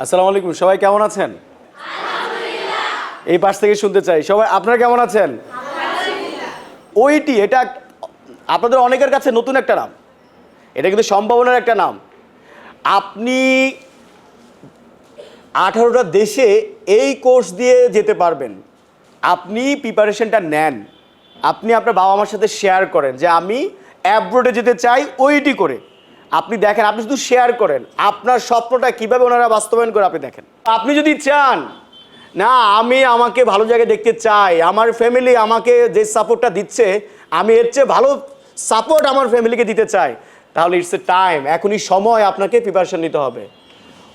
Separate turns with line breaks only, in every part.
আসসালামু আলাইকুম, সবাই কেমন আছেন? এই পাশ থেকে শুনতে চাই, সবাই আপনারা কেমন আছেন? ওইটি এটা আপনাদের অনেকের কাছে নতুন একটা নাম, এটা কিন্তু সম্ভাবনার একটা নাম। আপনি 18টা দেশে এই কোর্স দিয়ে যেতে পারবেন। আপনি প্রিপারেশনটা নেন, আপনি আপনার বাবা মার সাথে শেয়ার করেন যে আমি অ্যাব্রোডে যেতে চাই ওইটি করে। আপনি দেখেন, আপনি শুধু শেয়ার করেন আপনার স্বপ্নটা কীভাবে ওনারা বাস্তবায়ন করে, আপনি দেখেন। আপনি যদি চান না আমি আমাকে ভালো জায়গায় দেখতে চাই, আমার ফ্যামিলি আমাকে যে সাপোর্টটা দিচ্ছে আমি এর চেয়ে ভালো সাপোর্ট আমার ফ্যামিলিকে দিতে চাই, তাহলে ইটস এ টাইম, এখনই সময় আপনাকে প্রিপারেশন নিতে হবে।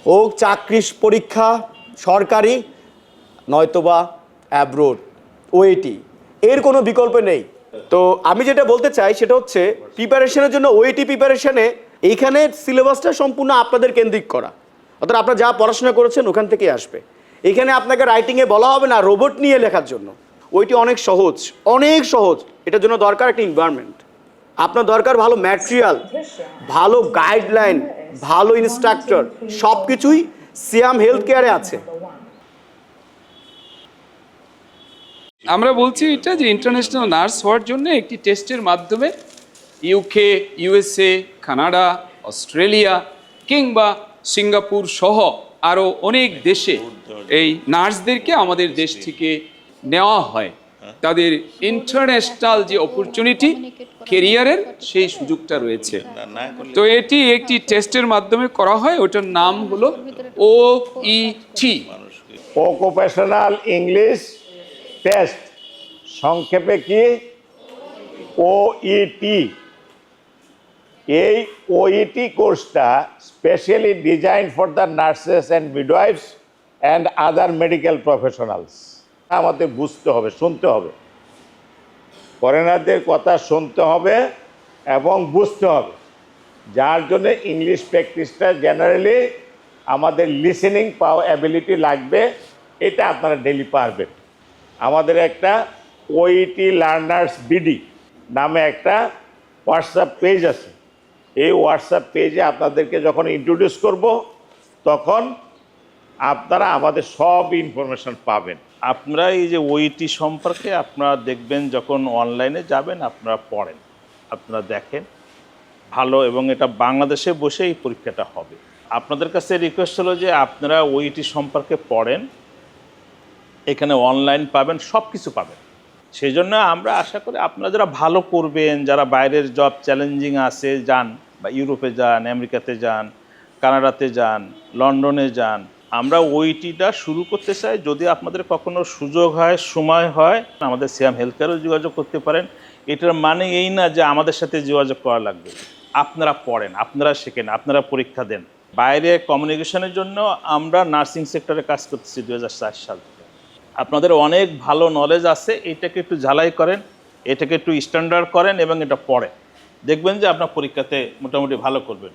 হোক চাকরির পরীক্ষা সরকারি, নয়তোবা অ্যাব্রোড, ওইটি, এর কোনো বিকল্প নেই। তো আমি যেটা বলতে চাই সেটা হচ্ছে প্রিপারেশনের জন্য ওইটি প্রিপারেশনে এইখানে সিলেবাসটা সম্পূর্ণ আপনাদের কেন্দ্রিক করা, অর্থাৎ আপনারা যা পড়াশোনা করেছেন ওখান থেকেই আসবে। এখানে আপনাকে রাইটিংয়ে বলা হবে না রোবট নিয়ে লেখার জন্য, ওইটি অনেক সহজ, অনেক সহজ। এটার জন্য দরকার একটা এনভায়রনমেন্ট, আপনার দরকার ভালো ম্যাটেরিয়াল, ভালো গাইডলাইন, ভালো ইনস্ট্রাক্টর, সব কিছুই সিয়াম হেলথ কেয়ারে আছে।
আমরা বলছি এটা যে ইন্টারন্যাশনাল নার্স হওয়ার জন্য একটি টেস্টের মাধ্যমে ইউকে, ইউএসএ, কানাডা, অস্ট্রেলিয়া কিংবা সিঙ্গাপুর সহ আরও অনেক দেশে এই নার্সদেরকে আমাদের দেশ থেকে নেওয়া হয়। তাদের ইন্টারন্যাশনাল যে অপরচুনিটি কেরিয়ারের সেই সুযোগটা রয়েছে। তো এটি একটি টেস্টের মাধ্যমে করা হয়, ওটার নাম হলো OET,
অকুপেশনাল ইংলিশ টেস্ট, সংক্ষেপে কি ওইটি। এই ওইটি কোর্সটা specially design for the nurses and মিডওয়াইফস and other medical professionals. আমাদের বুঝতে হবে, শুনতে হবে, ফরেনারদের কথা শুনতে হবে এবং বুঝতে হবে, যার জন্য ইংলিশ প্র্যাকটিসটা জেনারেলি আমাদের লিসেনিং পাওয়ার অ্যাবিলিটি লাগবে। এটা আপনারা ডেলি পারবেন। আমাদের একটা ওইটি লার্নার্স বিডি নামে একটা হোয়াটসঅ্যাপ পেজ আছে। এই হোয়াটসঅ্যাপ পেজে আপনাদেরকে যখন ইন্ট্রোডিউস করব তখন আপনারা আমাদের সব ইনফরমেশন পাবেন।
আপনারা এই যে ওইটি সম্পর্কে আপনারা দেখবেন, যখন অনলাইনে যাবেন আপনারা পড়েন, আপনারা দেখেন ভালো, এবং এটা বাংলাদেশে বসে এই পরীক্ষাটা হবে। আপনাদের কাছে রিকোয়েস্ট হলো যে আপনারা ওইটি সম্পর্কে পড়েন, এখানে অনলাইন পাবেন, সব কিছু পাবেন। সেই জন্য আমরা আশা করি আপনারা যারা ভালো করবেন, যারা বাইরের জব চ্যালেঞ্জিং আছে যান, বা ইউরোপে যান, আমেরিকাতে যান, কানাডাতে যান, লন্ডনে যান, আমরা ওইটিটা শুরু করতে চাই। যদি আপনাদের কখনো সুযোগ হয়, সময় হয়, আমাদের সিয়াম হেলথ কেয়ারেও যোগাযোগ করতে পারেন। এটার মানে এই না যে আমাদের সাথে যোগাযোগ করা লাগবে। আপনারা পড়েন, আপনারা শেখেন, আপনারা পরীক্ষা দেন। বাইরে কমিউনিকেশনের জন্য আমরা নার্সিং সেক্টরে কাজ করতেছি 2004 সাল থেকে। আপনাদের অনেক ভালো নলেজ আছে, এটাকে একটু ঝালাই করেন, এটাকে একটু স্ট্যান্ডার্ড করেন এবং এটা পড়েন, দেখবেন যে আপনার পরীক্ষাতে মোটামুটি ভালো করবেন।